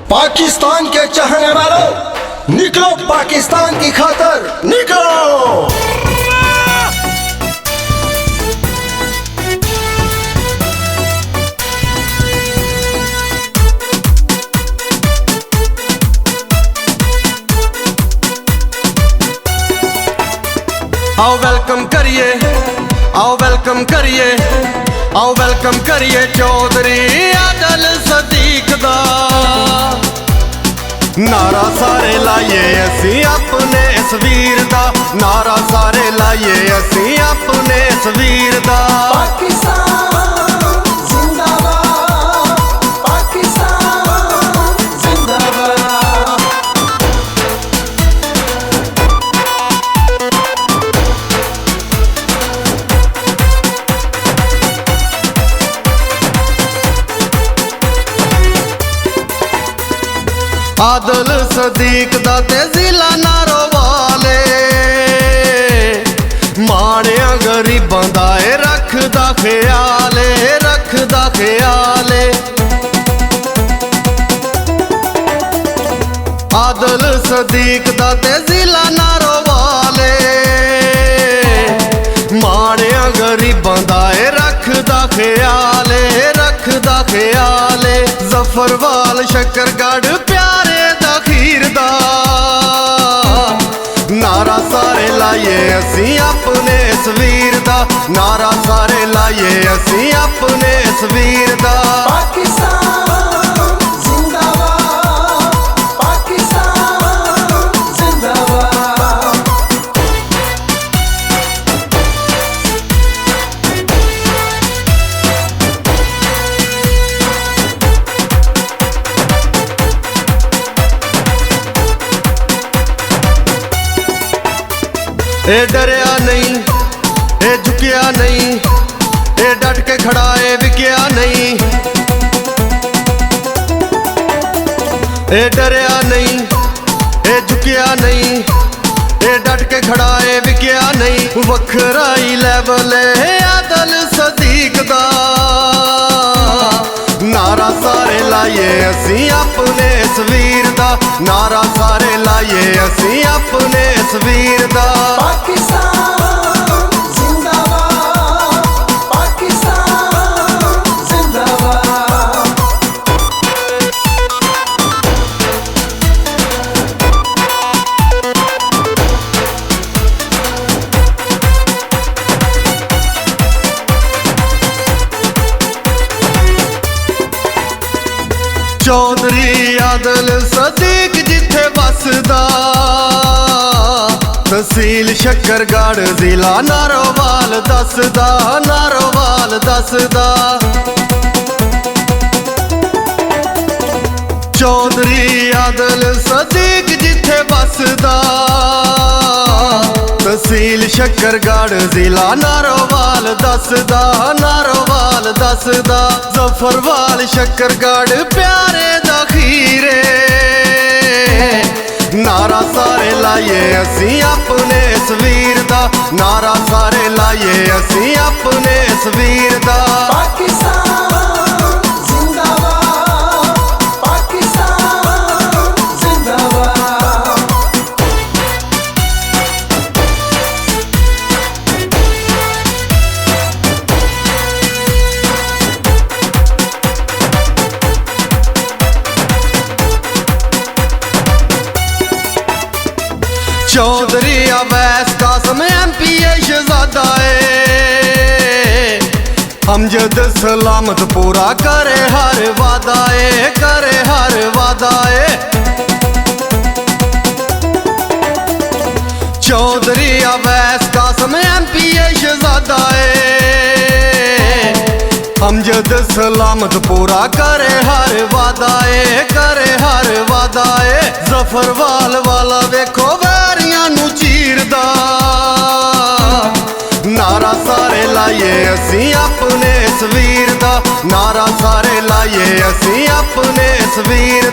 पाकिस्तान के चाहने वालों, निकलो पाकिस्तान की खातर, निकलो। आओ वेलकम करिए, आओ वेलकम करिए, आओ वेलकम करिए चौधरी आदल सदीक दा। नारा सारे लाइए असी अपने इस वीर दा, नारा सारे लाइए असी अपने इस वीर दा। आदल सदीक दा ते जिला नारोवाले, माड़िया गरीबां दा रखदा ख्याले, रखदा ख्याले। आदल सदीक दा ते जिला नारोवाले, माड़िया गरीबां दा रखदा ख्याले, रखदा ख्याले। जफरवाल शकरगढ़ प्यारे दा खीर दा, नारा सारे लाइए असी अपने इस वीर दा, नारा सारे लाइए असी अपने इस वीर दा। ए डरिया नहीं, ए झुकिया नहीं, ए डट के खड़ा ए विकिया नहीं। ए डरिया नहीं, ए झुकिया नहीं, ए डट के खड़ा ए विकिया नहीं। वखराई लेवल है आदल सदीक दा, नारा सारे लाइए असी अपने इस वीर दा, नारा सारे लाइए असी अपने इस वीर दा। चौधरी आदल सदीक जिथे बसदा, तहसील शकरगढ़ जिला नारोवाल दसदा, नारोवाल दसदा। चौधरी आदल सदीक जिथे बसदा, तहसील शकरगढ़ जिला नारोवाल दसदा, नारोवाल दसदा। जफरवाल शकरगढ़ प्यारे दा खीरे, नारा सारे लाइए असी अपने इस वीर दा, नारा सारे लाइए असी अपने इस वीर दा। चौधरी अवैस कासम MP शहजादा है, अमजद सलामत पूरा करे हर वादा है, करे हर वादा है। चौधरी अवैस कासम MP शहजादा है, अमजद सलामत पूरा करे हर वादा है, करे हर वादा है। जफरवाल वाला वेखो नू चीरदा, नारा सारे लाइए असी अपने इस वीर दा, नारा सारे लाइए असी अपने इस वीर